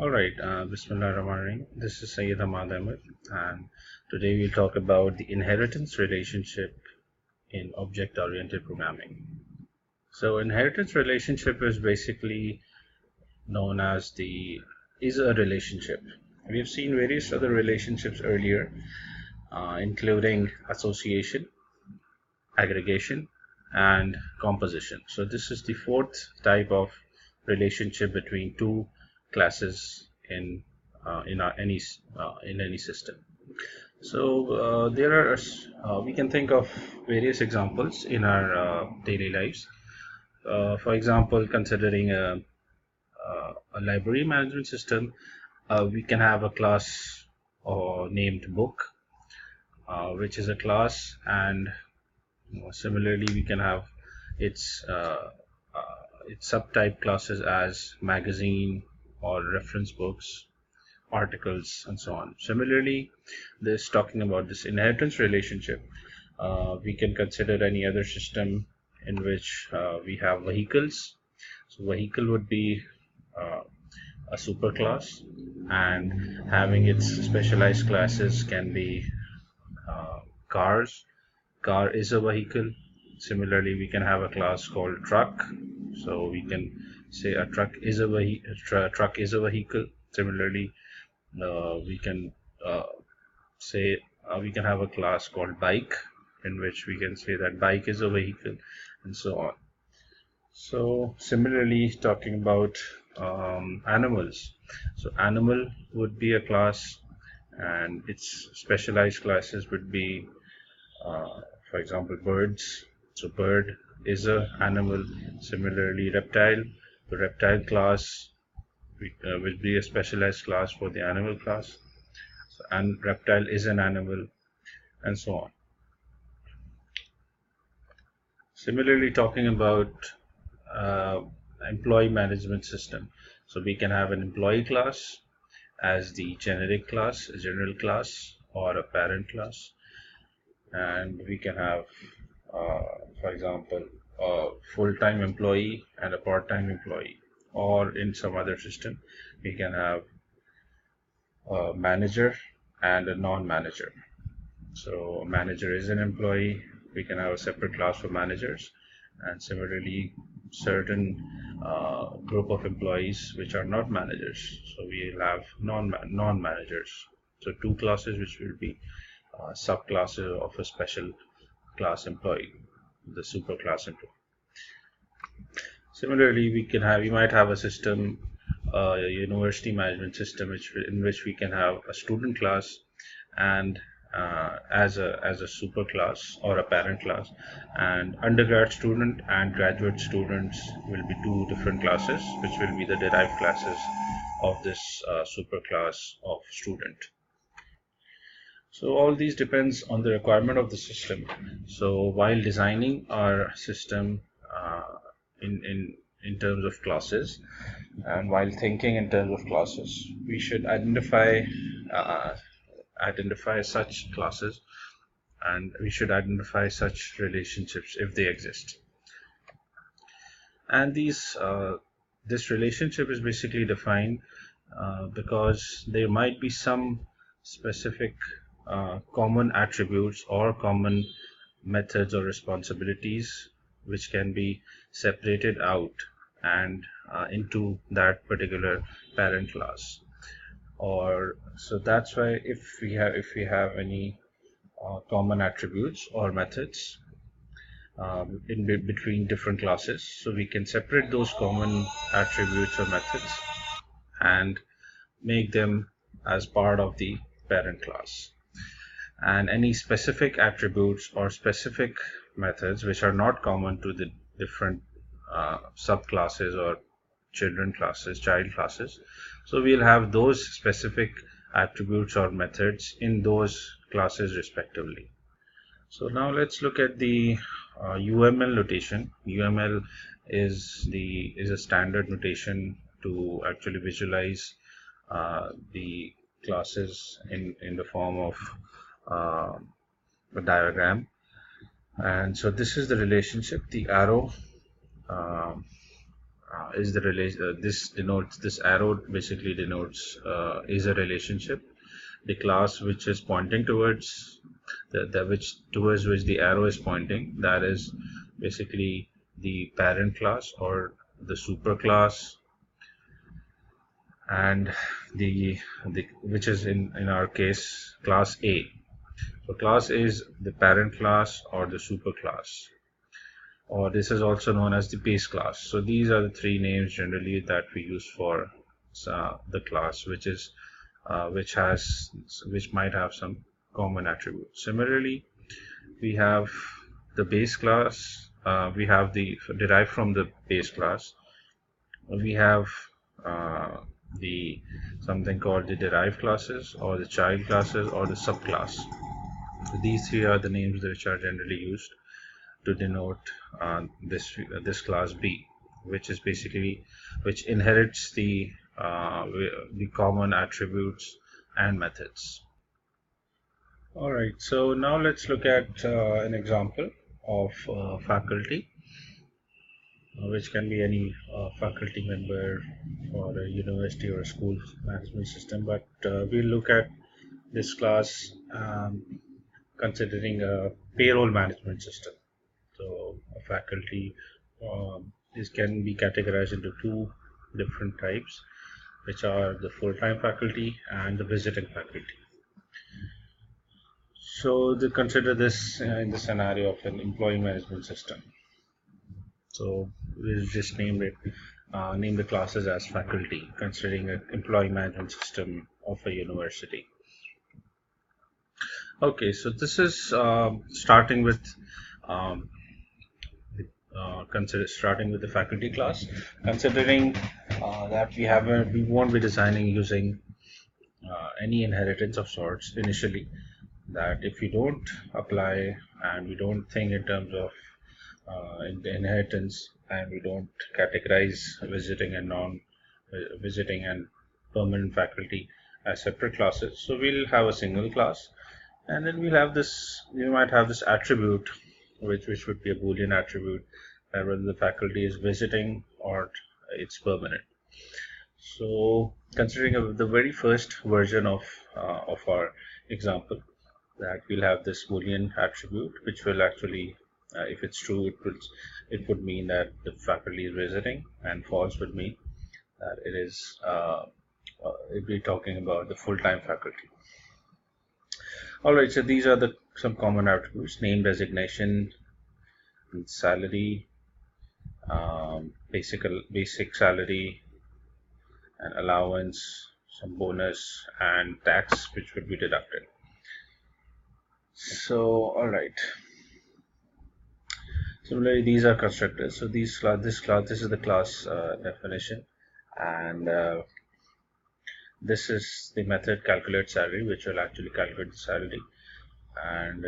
All right, Bismillah Rahman Rahim. This is Sayyid Ahmad Ahmed, and today we'll talk about the inheritance relationship in object-oriented programming. So, inheritance relationship is basically known as the is a relationship. We've seen various other relationships earlier, including association, aggregation, and composition. So, this is the fourth type of relationship between two classes in any system. So there are we can think of various examples in our daily lives. For example, considering a library management system, we can have a class named book, which is a class, and similarly we can have its uh, its subtype classes as magazine or reference books, articles, and so on. Similarly, this talking about this inheritance relationship, we can consider any other system in which we have vehicles. So vehicle would be uh, a superclass, and having its specialized classes can be cars. Car is a vehicle. Similarly, we can have a class called truck. So we can say a truck is truck is a vehicle. Similarly, we can say we can have a class called bike, in which we can say that bike is a vehicle, and so on. So similarly, talking about animals. So animal would be a class, and its specialized classes would be, uh, for example, birds. So bird is a animal. Similarly, reptile. The reptile class will be a specialized class for the animal class. So, and reptile is an animal, and so on. Similarly, talking about uh, employee management system. So we can have an employee class as the generic class, a general class, or a parent class, and we can have, for example, a full-time employee and a part-time employee, or in some other system, we can have a manager and a non-manager. So a manager is an employee. We can have a separate class for managers, and similarly, certain group of employees which are not managers. So we'll have non-managers. So two classes which will be subclasses of a special class employee, the superclass employee. Similarly, we might have a system, a university management system, in which we can have a student class and as a super class or a parent class, and undergrad student and graduate students will be two different classes, which will be the derived classes of this super class of student. So all these depends on the requirement of the system. So while designing our system in terms of classes, and while thinking in terms of classes, we should uh, identify such classes, and we should identify such relationships if they exist. And this relationship is basically defined because there might be some specific common attributes or common methods or responsibilities which can be separated out and into that particular parent class. Or so that's why if we have any common attributes or methods between different classes, so we can separate those common attributes or methods and make them as part of the parent class. And any specific attributes or specific methods which are not common to the different subclasses or child classes. So we'll have those specific attributes or methods in those classes respectively. So now let's look at the UML notation. UML is a standard notation to actually visualize the classes in the form of uh, a diagram. And so this is the relationship. The arrow um is the relation. This arrow basically denotes is a relationship. The class which is pointing towards towards which the arrow is pointing, that is basically the parent class or the superclass, and the which is in our case class A. So class A is the parent class or the superclass, or this is also known as the base class. So these are the three names generally that we use for the class, which might have some common attributes. Similarly, we have the base class. We have the derived from the base class. We have uh, the something called the derived classes or the child classes or the subclass. So these three are the names which are generally used to denote this class B, which is basically which inherits the common attributes and methods. All right, so now let's look at an example of faculty, which can be any faculty member for a university or a school management system. But we'll look at this class considering a payroll management system. So a faculty this can be categorized into two different types, which are the full-time faculty and the visiting faculty. So they consider this in the scenario of an employee management system. So we'll just name the classes as faculty, considering an employee management system of a university. Okay, so this is starting with um, consider starting with the faculty class, considering that we won't be designing using any inheritance of sorts initially. That if we don't apply and we don't think in terms of in the inheritance, and we don't categorize visiting and non visiting and permanent faculty as separate classes, so we'll have a single class, and then we might have this attribute, which would be a boolean attribute, whether the faculty is visiting or it's permanent. So considering the very first version of our example, that we'll have this boolean attribute, which will actually if it's true, it would mean that the faculty is visiting, and false would mean that it'd be talking about the full-time faculty. All right, so these are the some common attributes: name, designation, and salary, basic salary, and allowance, some bonus, and tax, which would be deducted. So, all right. Similarly, these are constructors. So this is the class definition, and this is the method calculate salary, which will actually calculate the salary. And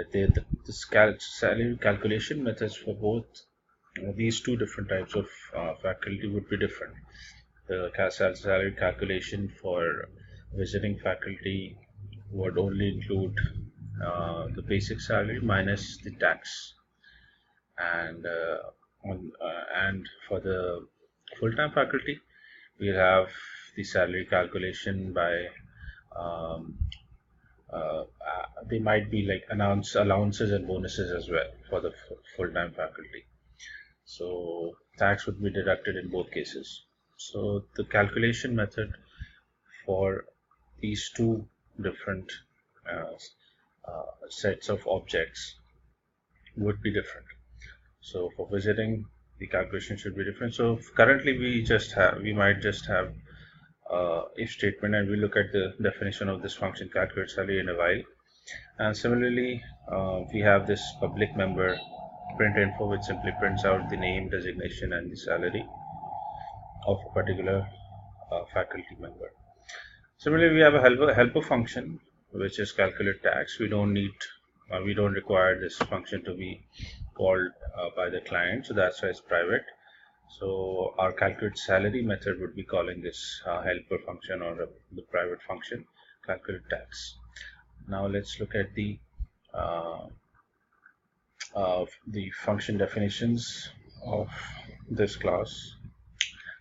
salary calculation methods for both these two different types of faculty would be different. The salary calculation for visiting faculty would only include the basic salary minus the tax, and and for the full-time faculty, we'll have the salary calculation by um, they might be like allowances and bonuses as well for the full-time faculty. So tax would be deducted in both cases. So the calculation method for these two different uh, sets of objects would be different. So for visiting, the calculation should be different. So currently we might just have if statement, and we look at the definition of this function calculate salary in a while. And similarly, we have this public member print info, which simply prints out the name, designation, and the salary of a particular faculty member. Similarly, we have a helper function, which is calculate tax. We don't require this function to be called by the client, so that's why it's private. So our calculate salary method would be calling this helper function, or the private function calculate tax. Now let's look at uh, the function definitions of this class.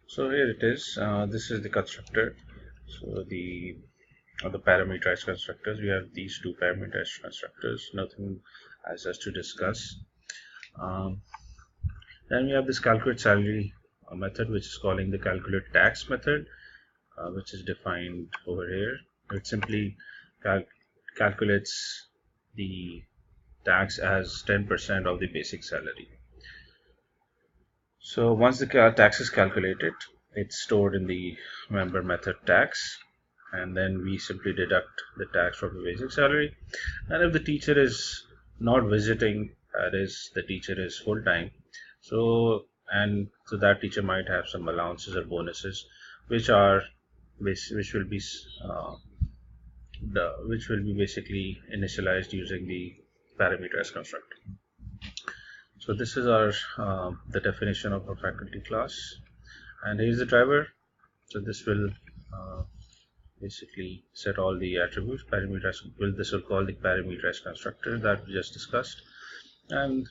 So here it is. This is the constructor. So the parameterized constructors. We have these two parameterized constructors. Nothing as us to discuss. Um, then we have this calculate salary method, which is calling the calculate tax method, which is defined over here. It simply cal calculates the tax as 10% of the basic salary. So once the tax is calculated, it's stored in the member method tax, and then we simply deduct the tax from the basic salary. And if the teacher is not visiting, that is, the teacher is full time, so that teacher might have some allowances or bonuses, which are which will be basically initialized using the parameters constructor. So this is our the definition of a faculty class, and here's the driver. So this will basically set all the attributes. This will call the parameterized constructor that we just discussed, and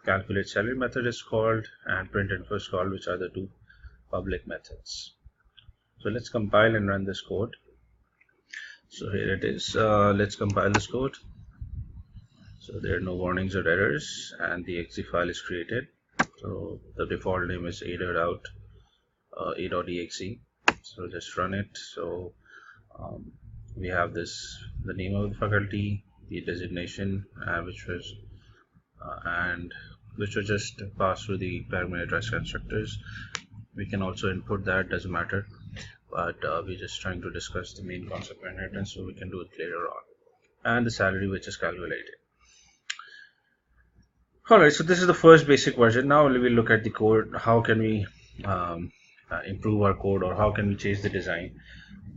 calculate salary method is called, and print info is called, which are the two public methods. So let's compile and run this code. So here it is. Let's compile this code. So there are no warnings or errors, and the exe file is created. So the default name is a.exe. So just run it. So we have the name of the faculty, the designation, which was just passed through the parameterized constructors. We can also input that, doesn't matter, but we're just trying to discuss the main concept of inheritance, so we can do it later on. And the salary, which is calculated. Alright, so this is the first basic version. Now we will look at the code. How can we improve our code, or how can we change the design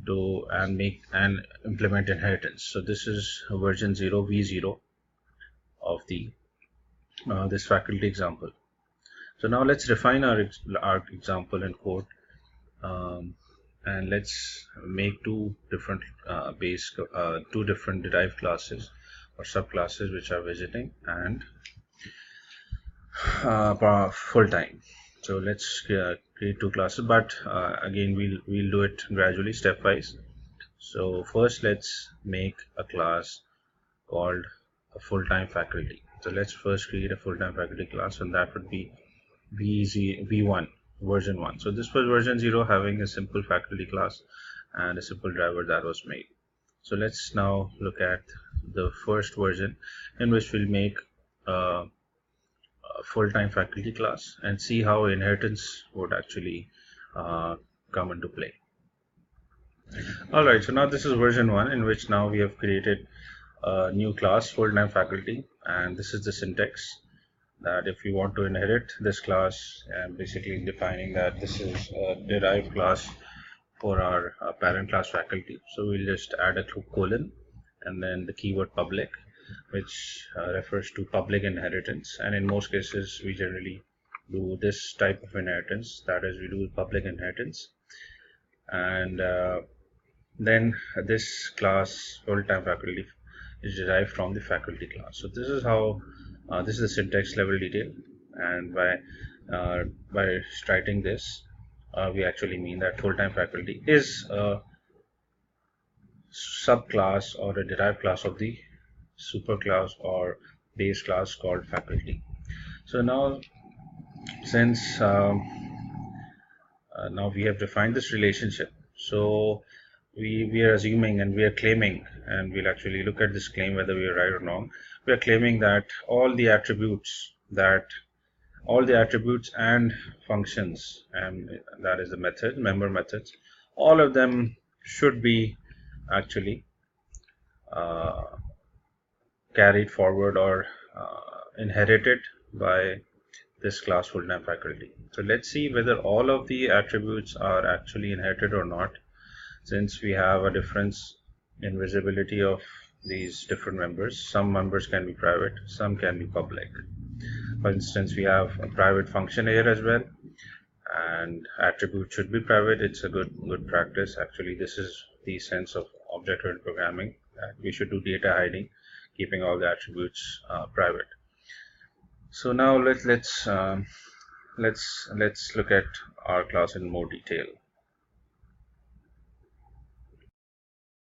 to and implement inheritance? So this is version 0 v0 of the this faculty example. So now let's refine our example in code, and let's make two different derived classes or subclasses, which are visiting and full time. So let's create two classes, but again we'll do it gradually, stepwise. So first let's make a class called a full-time faculty. So let's first create a full-time faculty class, and that would be v1 version 1. So this was version 0, having a simple faculty class and a simple driver that was made. So let's now look at the first version, in which we'll make a full-time faculty class and see how inheritance would actually come into play. Alright, so now this is version 1, in which now we have created a new class, full-time faculty, and this is the syntax that if we want to inherit this class, and basically defining that this is a derived class for our parent class faculty. So we'll just add a colon and then the keyword public, which refers to public inheritance, and in most cases we generally do this type of inheritance, that is, we do public inheritance. And then this class full-time faculty is derived from the faculty class. So this is how this is the syntax level detail, and by writing this, we actually mean that full-time faculty is a subclass or a derived class of the superclass or base class called faculty. So now, since now we have defined this relationship, so we are assuming and we are claiming, and we'll actually look at this claim whether we are right or wrong. We are claiming that all the attributes and functions, and that is the member methods, all of them should be actually carried forward or inherited by this class full-time faculty. So let's see whether all of the attributes are actually inherited or not, since we have a difference in visibility of these different members. Some members can be private, some can be public. For instance, we have a private function here as well, and attribute should be private. It's a good practice. Actually, this is the sense of object-oriented programming, that we should do data hiding, keeping all the attributes private. So now let's let's look at our class in more detail.